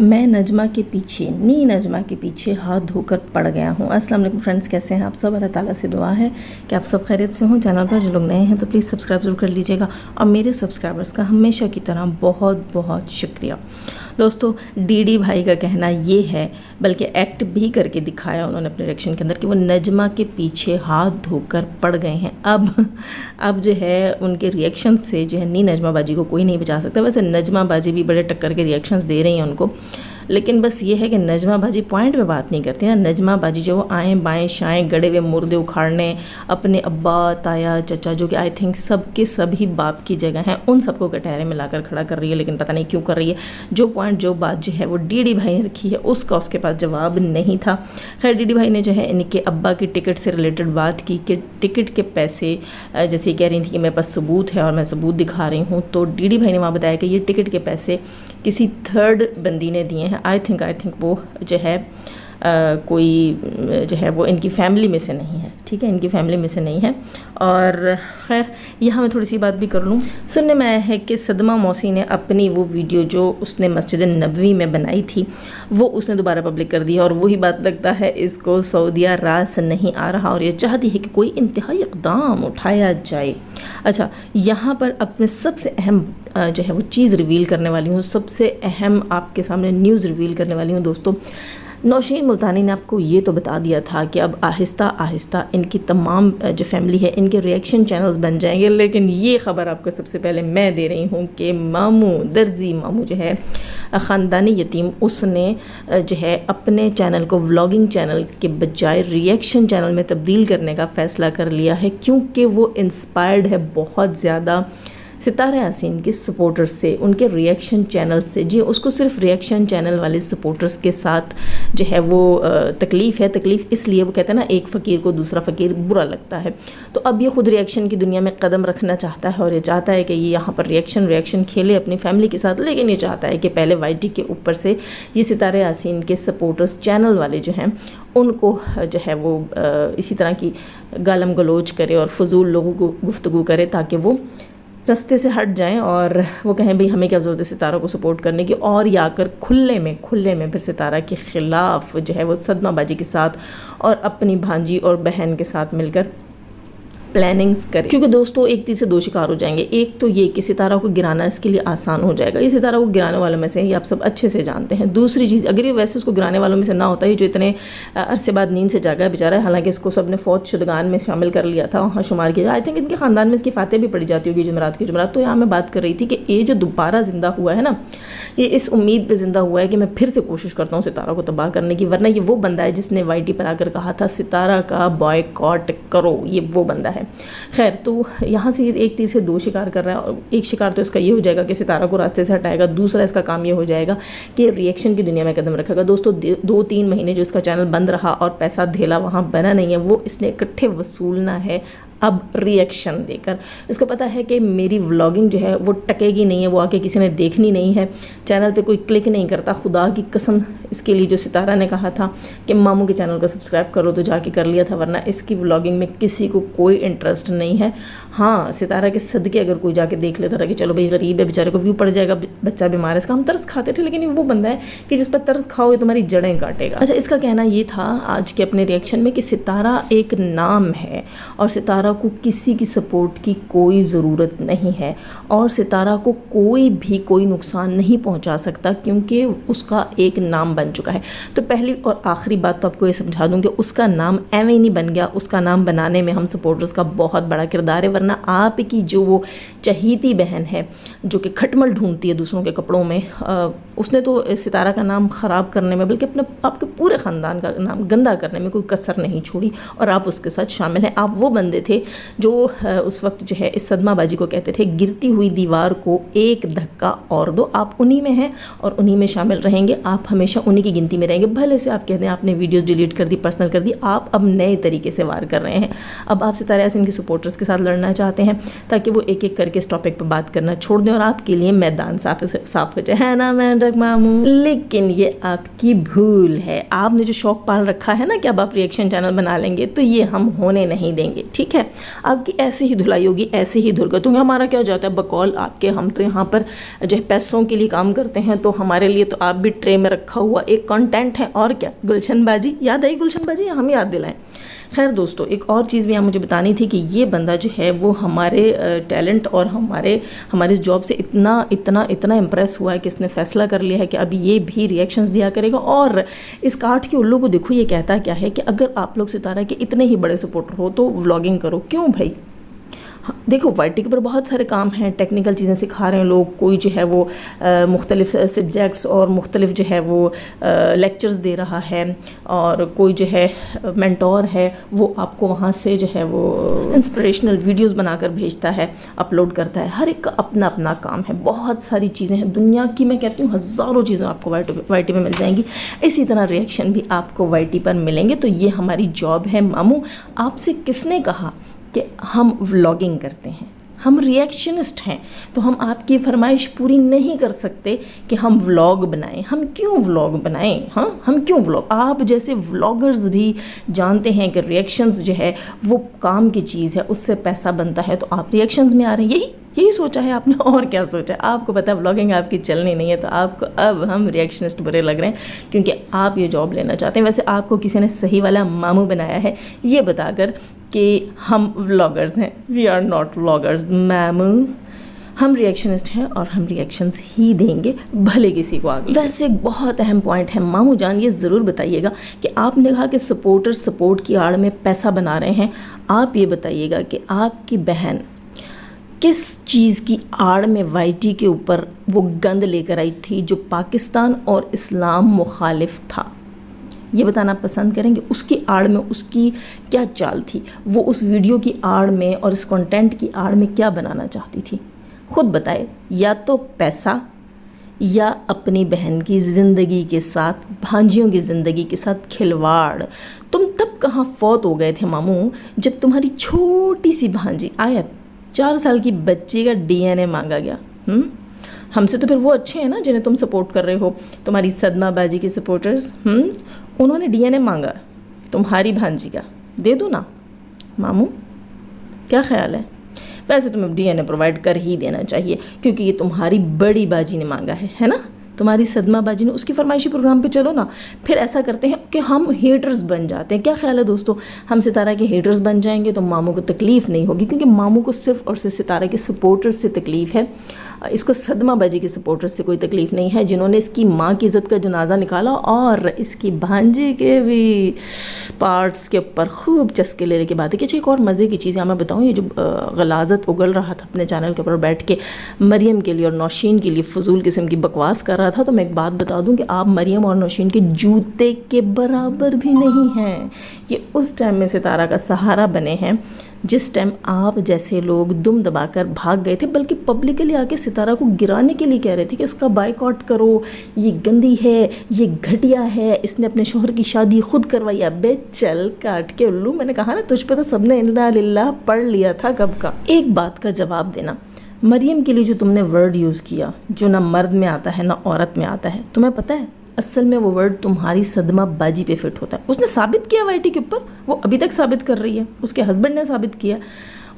मैं नजमा के पीछे नजमा के पीछे हाथ धोकर पड़ गया हूँ। अस्सलाम वालेकुम फ्रेंड्स, कैसे हैं आप सब। अल्लाह ताला से दुआ है कि आप सब खैरियत से हों। चैनल पर जो लोग नए हैं तो प्लीज़ सब्सक्राइब ज़रूर कर लीजिएगा और मेरे सब्सक्राइबर्स का हमेशा की तरह बहुत बहुत शुक्रिया। दोस्तों, डीडी भाई का कहना ये है, बल्कि एक्ट भी करके दिखाया उन्होंने अपने रिएक्शन के अंदर, कि वो नजमा के पीछे हाथ धोकर पड़ गए हैं। अब जो है उनके रिएक्शन से जो है नजमा बाजी को कोई नहीं बचा सकता। वैसे नजमा बाजी भी बड़े टक्कर के रिएक्शंस दे रही हैं उनको, लेकिन बस ये है कि नजमा बाजी पॉइंट पे बात नहीं करती ना। नजमा बाजी जो वो आएँ बाएँ शाएँ गड़े हुए मुर्दे उखाड़ने, अपने अब्बा ताया चचा जो कि आई थिंक सबके सभी बाप की जगह हैं, उन सबको कटहरे में लाकर खड़ा कर रही है। लेकिन पता नहीं क्यों कर रही है। जो पॉइंट जो बात जो है वो डीडी भाई ने रखी है, उसका उसके पास जवाब नहीं था। खैर, डीडी भाई ने जो है इनके अब्बा की टिकट से रिलेटेड बात की कि टिकट के पैसे, जैसे कह रही थी कि मेरे पास सबूत है और मैं सबूत दिखा रही हूँ, तो डीडी भाई ने वहाँ बताया कि ये टिकट के पैसे किसी थर्ड बंदी ने दिए हैं। आई थिंक वो जो है कोई जो है वो इनकी फैमिली में से नहीं है। ठीक है, इनकी फैमिली में से नहीं है। और खैर, यहाँ मैं थोड़ी सी बात भी कर लूँ। सुनने में आया है कि सदमा मौसी ने अपनी वो वीडियो जो उसने मस्जिद नबवी में बनाई थी वो उसने दोबारा पब्लिक कर दी है, और वही बात लगता है इसको सऊदिया रास नहीं आ रहा और ये चाहती है कि कोई इंतहाई इक़दाम उठाया जाए। अच्छा, यहाँ पर अपने सबसे अहम जो है वो चीज़ रिवील करने वाली हूँ, सबसे अहम आपके सामने न्यूज़ रिवील करने वाली हूँ। दोस्तों, नौशीन मुल्तानी ने आपको ये तो बता दिया था कि अब आहिस्ता आहिस्ता इनकी तमाम जो फैमिली है इनके रिएक्शन चैनल्स बन जाएंगे, लेकिन ये ख़बर आपको सबसे पहले मैं दे रही हूँ कि दर्जी मामू जो है ख़ानदानी यतीम, उसने जो है अपने चैनल को व्लॉगिंग चैनल के बजाय रिएक्शन चैनल में तब्दील करने का फ़ैसला कर लिया है, क्योंकि वो इंस्पायर्ड है बहुत ज़्यादा सितारा यासीन के सपोर्टर्स से, उनके रिएक्शन चैनल से। जी, उसको सिर्फ रिएक्शन चैनल वाले सपोर्टर्स के साथ जो है वो तकलीफ़ है। तकलीफ़ इसलिए, वो कहते हैं ना, एक फ़कीर को दूसरा फ़कीर बुरा लगता है। तो अब ये ख़ुद रिएक्शन की दुनिया में कदम रखना चाहता है और ये चाहता है कि ये यहाँ पर रिएक्शन खेले अपनी फैमिली के साथ, लेकिन ये चाहता है कि पहले YT के ऊपर से ये सितारा यासीन के सपोर्टर्स चैनल वाले जो हैं उनको जो है वो इसी तरह की गालम गलोच करे और फजूल लोगों को गुफ्तगू करे, ताकि वो रास्ते से हट जाएं और वो कहें भाई हमें क्या ज़रूरत है सितारा को सपोर्ट करने की, और या कर खुले में फिर सितारा के ख़िलाफ़ जो है वो सदमाबाजी के साथ और अपनी भांजी और बहन के साथ मिलकर प्लानिंग्स करें। क्योंकि दोस्तों, एक तीर से दो शिकार हो जाएंगे। एक तो ये कि सितारा को गिराना इसके लिए आसान हो जाएगा, ये सितारा को गिराने वालों में से ही आप सब अच्छे से जानते हैं। दूसरी चीज़, अगर ये वैसे उसको गिराने वालों में से ना होता, ये जो इतने अरसे बाद नींद से जागा है बेचारा, हालांकि इसको सब ने फौज शुदगान में शामिल कर लिया था, वहाँ शुमार किया। आई थिंक इनके ख़ानदान में इसकी फातेह भी पड़ी जाती होगी जुमरात। तो यहाँ मैं बात कर रही थी कि ये जो दोबारा ज़िंदा हुआ है ना, ये इस उम्मीद पर ज़िंदा हुआ है कि मैं फिर से कोशिश करता हूँ सितारा को तबाह करने की, वरना ये वो बंदा है जिसने YT पर आकर कहा था सितारा का बॉयकॉट करो, ये वो बंदा है। खैर, तो यहाँ से एक तीर से दो शिकार कर रहा है, और एक शिकार तो इसका ये हो जाएगा कि सितारा को रास्ते से हटाएगा, दूसरा इसका काम ये हो जाएगा कि रिएक्शन की दुनिया में कदम रखेगा। दोस्तों, 2-3 महीने जो इसका चैनल बंद रहा और पैसा धेला वहाँ बना नहीं है, वो इसने इकट्ठे वसूलना है अब रिएक्शन देकर। इसको पता है कि मेरी व्लॉगिंग जो है वो टकेगी नहीं है, वो आके किसी ने देखनी नहीं है, चैनल पे कोई क्लिक नहीं करता। खुदा की कसम, इसके लिए जो सितारा ने कहा था कि मामू के चैनल को सब्सक्राइब करो तो जाके कर लिया था, वरना इसकी व्लॉगिंग में किसी को कोई इंटरेस्ट नहीं है। हाँ, सितारा के सदके अगर कोई जाके देख लेता था कि चलो भाई गरीब है बेचारे को व्यू पड़ जाएगा, बच्चा बीमार है, इसका हम तरस खाते थे, लेकिन ये वो बंदा है कि जिस पर तरस खाओगे तुम्हारी जड़ें काटेगा। अच्छा, इसका कहना ये था आज के अपने रिएक्शन में कि सितारा एक नाम है और सितारा को किसी की सपोर्ट की कोई ज़रूरत नहीं है, और सितारा को कोई नुकसान नहीं पहुंचा सकता, क्योंकि उसका एक नाम बन चुका है। तो पहली और आखिरी बात तो आपको ये समझा दूं कि उसका नाम एवं ही नहीं बन गया, उसका नाम बनाने में हम सपोर्टर्स का बहुत बड़ा किरदार है। वरना आपकी जो वो चहीती बहन है जो कि खटमल ढूंढती है दूसरों के कपड़ों में, उसने तो सितारा का नाम ख़राब करने में, बल्कि आपके पूरे ख़ानदान का नाम गंदा करने में कोई कसर नहीं छोड़ी, और आप उसके साथ शामिल हैं। आप वो बंदे थे जो उस वक्त जो है इस सदमाबाजी को कहते थे गिरती हुई दीवार को एक धक्का और दो। आप उन्हीं में हैं और उन्हीं में शामिल रहेंगे, आप हमेशा होने की गिनती में रहेंगे। भले से आप कहते हैं आपने वीडियोस डिलीट कर दी, पर्सनल कर दी, आप अब नए तरीके से वार कर रहे हैं। अब आप सितारा यासीन के सपोर्टर्स के साथ लड़ना चाहते हैं ताकि वो एक एक करके इस टॉपिक पर बात करना छोड़ दें और आपके लिए मैदान साफ हो जाए, है ना मेंढक मामू। लेकिन ये आपकी भूल है। आपने जो शौक पाल रखा है ना कि अब आप रिएक्शन चैनल बना लेंगे, तो ये हम होने नहीं देंगे, ठीक है। आपकी ऐसे ही धुलाई होगी, ऐसे ही धुलगत होंगे। हमारा क्या जाता है बकौल आपके, हम तो यहाँ पर जो है पैसों के लिए काम करते हैं, तो हमारे लिए तो आप भी ट्रे में रखा हुआ एक कंटेंट है। और क्या, गुलशनबाजी याद आई? गुलशनबाजी हम याद दिलाएं। खैर दोस्तों, एक और चीज़ भी यहाँ मुझे बतानी थी कि ये बंदा जो है वो हमारे टैलेंट और हमारे जॉब से इतना इम्प्रेस हुआ है कि इसने फैसला कर लिया है कि अब ये भी रिएक्शंस दिया करेगा। और इस काठ के उल्लू को देखो, ये कहता क्या है कि अगर आप लोग सितारा के इतने ही बड़े सपोर्टर हो तो व्लॉगिंग करो। क्यों भाई? देखो YT के ऊपर बहुत सारे काम हैं, टेक्निकल चीज़ें सिखा रहे हैं लोग। कोई जो है वो मुख्तलिफ सब्जेक्ट्स और मुख्तलिफ जो है वो लेक्चर्स दे रहा है, और कोई जो है मेंटोर है वो आपको वहाँ से जो है वो इंस्पिरेशनल वीडियोस बनाकर भेजता है, अपलोड करता है। हर एक का अपना अपना काम है। बहुत सारी चीज़ें हैं दुनिया की, मैं कहती हूँ हज़ारों चीज़ें आपको YT में मिल जाएंगी। इसी तरह रिएक्शन भी आपको YT पर मिलेंगे। तो ये हमारी जॉब है मामू। आपसे किसने कहा कि हम व्लॉगिंग करते हैं? हम रिएक्शनिस्ट हैं, तो हम आपकी फरमाइश पूरी नहीं कर सकते कि हम व्लॉग बनाएं। हम क्यों व्लॉग बनाएं? हाँ, हम क्यों व्लॉग? आप जैसे व्लॉगर्स भी जानते हैं कि रिएक्शंस जो है वो काम की चीज़ है, उससे पैसा बनता है, तो आप रिएक्शंस में आ रहे हैं। यही सोचा है आपने, और क्या सोचा? आपको पता है व्लॉगिंग आपकी चलनी नहीं है, तो आपको अब हम रिएक्शनिस्ट बुरे लग रहे हैं क्योंकि आप ये जॉब लेना चाहते हैं। वैसे आपको किसी ने सही वाला मामू बनाया है ये बताकर कि हम व्लॉगर्स हैं। वी आर नॉट व्लॉगर्स मामू, हम रिएक्शनिस्ट हैं और हम रिएक्शंस ही देंगे, भले किसी को आगे। वैसे एक बहुत अहम पॉइंट है मामू जान, ये ज़रूर बताइएगा कि आपने कहा कि सपोर्टर सपोर्ट की आड़ में पैसा बना रहे हैं। आप ये बताइएगा कि आपकी बहन किस चीज़ की आड़ में YT के ऊपर वो गंद लेकर आई थी जो पाकिस्तान और इस्लाम मुखालिफ था? ये बताना पसंद करेंगे। उसकी आड़ में उसकी क्या चाल थी? वो उस वीडियो की आड़ में और इस कंटेंट की आड़ में क्या बनाना चाहती थी? खुद बताए। या तो पैसा, या अपनी बहन की ज़िंदगी के साथ, भांजियों की ज़िंदगी के साथ खिलवाड़। तुम तब कहाँ फौत हो गए थे मामू जब तुम्हारी छोटी सी भांजी आयत, 4 साल की बच्ची का DNA मांगा गया? हमसे तो फिर वो अच्छे हैं ना जिन्हें तुम सपोर्ट कर रहे हो, तुम्हारी सदमाबाजी के सपोर्टर्स। उन्होंने DNA मांगा तुम्हारी भांजी का, दे दो ना मामू, क्या ख्याल है? वैसे तुम्हें DNA प्रोवाइड कर ही देना चाहिए क्योंकि ये तुम्हारी बड़ी बाजी ने मांगा है ना? तुम्हारी सदमाबाजी ने, उसकी फरमाइशी प्रोग्राम पे चलो ना। फिर ऐसा करते हैं कि हम हेटर्स बन जाते हैं। क्या ख्याल है दोस्तों? हम सितारा के हेटर्स बन जाएंगे तो मामू को तकलीफ़ नहीं होगी, क्योंकि मामू को सिर्फ और सिर्फ सितारा के सपोर्टर्स से तकलीफ़ है। इसको सदमाबाजी के सपोर्टर्स से कोई तकलीफ़ नहीं है, जिन्होंने इसकी माँ की इज़्ज़त का जनाजा निकाला और इसकी भांजी के भी पार्ट्स के ऊपर खूब चस्के लेने की बात है। कि एक और मज़े की चीज़ मैं बताऊँ, ये जो गलाजत उगल रहा था अपने चैनल के ऊपर बैठ के मरियम के लिए और नौशीन के लिए फजूल किस्म की बकवास कर रहा था, तो मैं एक बात बता दूं कि आप मरियम और नौशीन के जूते के बराबर भी नहीं हैं। ये उस टाइम में सितारा का सहारा बने हैं जिस टाइम आप जैसे लोग दुम दबाकर भाग गए थे, बल्कि पब्लिकली आके सितारा को गिराने के लिए कह रहे थे कि इसका बायकॉट करो, ये गंदी है, ये घटिया है, इसने अपने शोहर की शादी खुद करवाई। अबे चल काट के उल्लू, मैंने कहा ना तुझ पे तो सबने इन्ना लिल्लाह पढ़ लिया था कब का। एक बात का जवाब देना, मरियम के लिए जो तुमने वर्ड यूज़ किया जो ना मर्द में आता है ना औरत में आता है, तुम्हें पता है असल में वो वर्ड तुम्हारी सदमाबाजी पे फिट होता है। उसने साबित किया YT के ऊपर, वो अभी तक साबित कर रही है, उसके हस्बैंड ने साबित किया।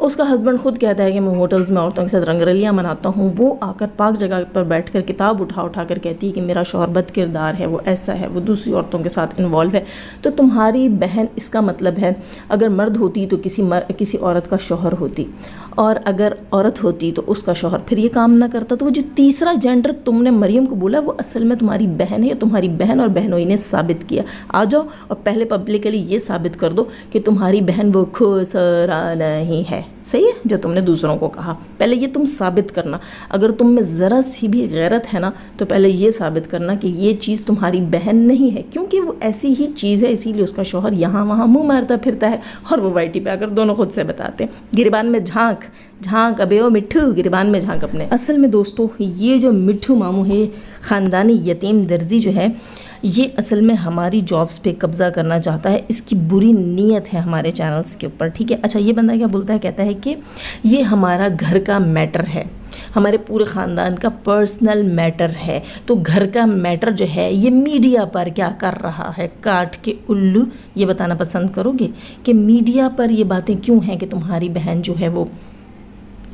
उसका हस्बैंड खुद कहता है कि मैं होटल्स में औरतों के साथ रंगरलियाँ मनाता हूँ। वो आकर पाक जगह पर बैठकर किताब उठा कर कहती है कि मेरा शौहर बद किरदार है, वो ऐसा है, वो दूसरी औरतों के साथ इन्वॉल्व है। तो तुम्हारी बहन, इसका मतलब है अगर मर्द होती तो किसी औरत का शौहर होती, और अगर औरत होती तो उसका शौहर फिर ये काम ना करता। तो वो जो तीसरा जेंडर तुमने मरियम को बोला वो असल में तुम्हारी बहन है। तुम्हारी बहन और बहनोई ने साबित किया। आ जाओ और पहले पब्लिकली ये साबित कर दो कि तुम्हारी बहन वो खुसरा नहीं है। सही है जो तुमने दूसरों को कहा, पहले ये तुम साबित करना। अगर तुम में ज़रा सी भी गैरत है ना तो पहले ये साबित करना कि ये चीज़ तुम्हारी बहन नहीं है, क्योंकि वो ऐसी ही चीज़ है, इसीलिए उसका शौहर यहाँ वहाँ मुँह मारता फिरता है और वो YT पे आकर दोनों खुद से बताते हैं। गिरबान में झांक, झांक अबे ओ मिट्ठू, गिरबान में झांक अपने। असल में दोस्तों ये जो मिट्ठू मामू है, ख़ानदानी यतीम दर्जी जो है, ये असल में हमारी जॉब्स पे कब्ज़ा करना चाहता है। इसकी बुरी नीयत है हमारे चैनल्स के ऊपर, ठीक है। अच्छा, ये बंदा क्या बोलता है, कहता है कि ये हमारा घर का मैटर है, हमारे पूरे ख़ानदान का पर्सनल मैटर है। तो घर का मैटर जो है ये मीडिया पर क्या कर रहा है, काट के उल्लू। ये बताना पसंद करोगे कि मीडिया पर ये बातें क्यों हैं कि तुम्हारी बहन जो है वो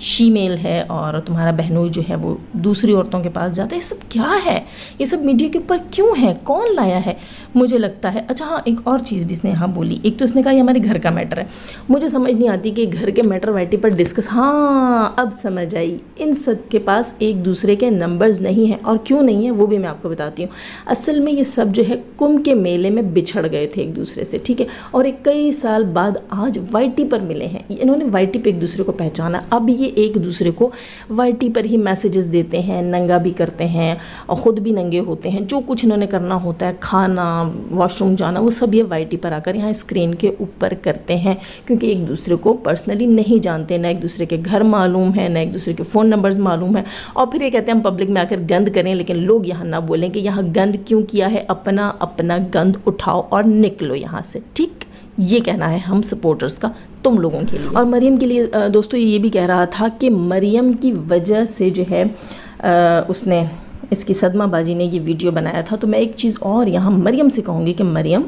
शीमेल है और तुम्हारा बहनोई जो है वो दूसरी औरतों के पास जाता है। ये सब क्या है, ये सब मीडिया के ऊपर क्यों है, कौन लाया है, मुझे लगता है। अच्छा हाँ, एक और चीज़ भी इसने यहाँ बोली। एक तो इसने कहा ये हमारे घर का मैटर है। मुझे समझ नहीं आती कि घर के मैटर वाइटी पर डिस्कस, हाँ अब समझ आई, इन सब के पास एक दूसरे के नंबर्स नहीं हैं। और क्यों नहीं है वो भी मैं आपको बताती हूँ। असल में ये सब जो है कुंभ के मेले में बिछड़ गए थे एक दूसरे से, ठीक है। और एक कई साल बाद आज वाईटी पर मिले हैं। इन्होंने वाईटी पर एक दूसरे को पहचाना। अब ये एक दूसरे को वाईटी पर ही मैसेजेस देते हैं, नंगा भी करते हैं और ख़ुद भी नंगे होते हैं। जो कुछ इन्होंने करना होता है, खाना, वॉशरूम जाना, वो सब ये वाईटी पर आकर यहाँ स्क्रीन के ऊपर करते हैं। क्योंकि एक दूसरे को पर्सनली नहीं जानते, ना एक दूसरे के घर मालूम है, ना एक दूसरे के फ़ोन नंबर्स मालूम है। और फिर ये कहते हैं हम पब्लिक में आकर गंद करें, लेकिन लोग यहाँ ना बोलें कि यहाँ गंद क्यों किया है, अपना अपना गंद उठाओ और निकलो यहाँ से, ठीक। ये कहना है हम सपोर्टर्स का तुम लोगों के लिए। और मरियम के लिए दोस्तों ये भी कह रहा था कि मरियम की वजह से जो है उसने, इसकी सदमाबाजी ने ये वीडियो बनाया था। तो मैं एक चीज़ और यहाँ मरियम से कहूँगी कि मरियम,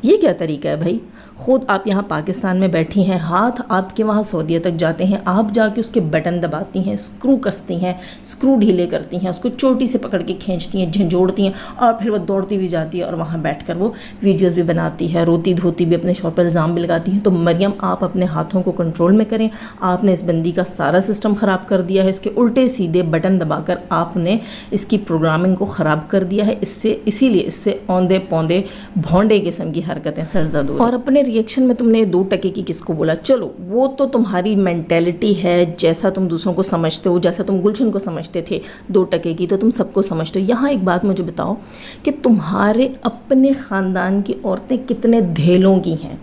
ये क्या तरीका है भाई। ख़ुद आप यहाँ पाकिस्तान में बैठी हैं, हाथ आपके वहाँ सऊदीया तक जाते हैं, आप जाके उसके बटन दबाती हैं, स्क्रू कसती हैं, स्क्रू ढीले करती हैं, उसको चोटी से पकड़ के खींचती हैं, झंझोड़ती हैं, और फिर वो दौड़ती भी जाती है और वहाँ बैठकर वो वीडियोस भी बनाती है, रोती धोती भी, अपने शोर पर इल्ज़ाम भी लगाती हैं। तो मरियम, आप अपने हाथों को कंट्रोल में करें। आपने इस बंदी का सारा सिस्टम ख़राब कर दिया है। इसके उल्टे सीधे बटन दबाकर आपने इसकी प्रोग्रामिंग को ख़राब कर दिया है। इसीलिए इससे औंधे पौंधे भौंडे किस्म की हरकतें सरजद हो। और अपने रिएक्शन में तुमने 2 टके की किसको बोला, चलो वो तो तुम्हारी मेंटेलिटी है, जैसा तुम दूसरों को समझते हो, जैसा तुम गुलशन को समझते थे 2 टके की, तो तुम सबको समझते हो। यहाँ एक बात मुझे बताओ कि तुम्हारे अपने ख़ानदान की औरतें कितने धेलों की हैं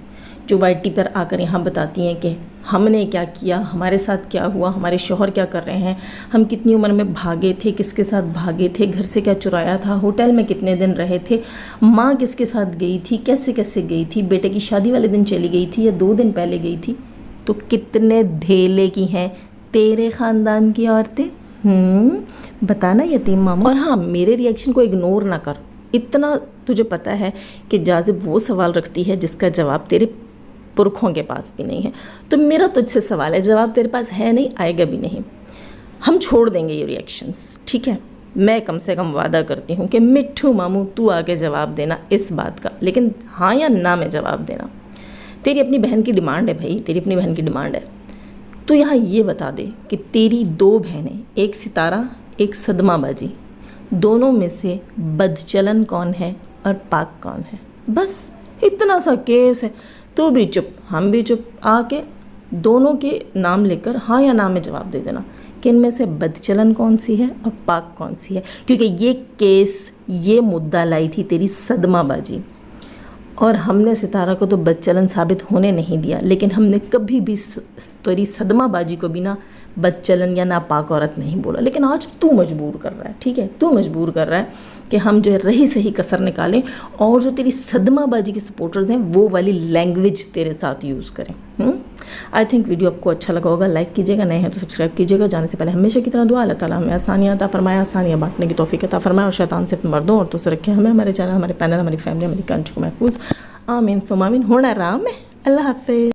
जो वाईटी पर आकर यहाँ बताती हैं कि हमने क्या किया, हमारे साथ क्या हुआ, हमारे शौहर क्या कर रहे हैं, हम कितनी उम्र में भागे थे, किसके साथ भागे थे, घर से क्या चुराया था, होटल में कितने दिन रहे थे, माँ किसके साथ गई थी, कैसे कैसे गई थी, बेटे की शादी वाले दिन चली गई थी या 2 दिन पहले गई थी। तो कितने धेले की हैं तेरे ख़ानदान की औरतें, बताना यतीम मामा। और हाँ, मेरे रिएक्शन को इग्नोर ना कर। इतना तुझे पता है कि जाज़िब वो सवाल रखती है जिसका जवाब तेरे पुरखों के पास भी नहीं है। तो मेरा तुझसे सवाल है, जवाब तेरे पास है नहीं, आएगा भी नहीं। हम छोड़ देंगे ये रिएक्शंस, ठीक है। मैं कम से कम वादा करती हूँ कि मिट्ठू मामू तू आके जवाब देना इस बात का, लेकिन हाँ या ना में जवाब देना। तेरी अपनी बहन की डिमांड है भाई, तेरी अपनी बहन की डिमांड है। तो यहाँ ये बता दे कि तेरी 2 बहनें, एक सितारा एक सदमाबाजी, दोनों में से बदचलन कौन है और पाक कौन है। बस इतना सा केस है। तू भी चुप, हम भी चुप, आके दोनों के नाम लेकर हाँ या ना में जवाब दे देना कि इनमें से बदचलन कौन सी है और पाक कौन सी है। क्योंकि ये केस, ये मुद्दा लाई थी तेरी सदमाबाजी, और हमने सितारा को तो बदचलन साबित होने नहीं दिया, लेकिन हमने कभी भी तेरी सदमाबाजी को भी ना बदचलन या नापाक औरत नहीं बोला। लेकिन आज तू मजबूर कर रहा है, ठीक है, तू मजबूर कर रहा है कि हम जो है रही सही कसर निकालें और जो तेरी सदमाबाजी के सपोर्टर्स हैं वो वाली लैंग्वेज तेरे साथ यूज़ करें। आई थिंक वीडियो आपको अच्छा लगा होगा। लाइक कीजिएगा, नए हैं तो सब्सक्राइब कीजिएगा। जाने से पहले हमेशा की तरह दुआ, अल्लाह ताला हमें आसानियाँ अता फरमाए, आसानियाँ बांटने की तौफीक अता फरमाए, और शैतान से मर्दों औरतों से रखें हमें, हमारे चैनल, हमारे पैनल, हमारी फैमिली, हमारी कंट्री को महफूज। आमीन सुम आमीन। होना राम है। अल्लाह हाफिज़।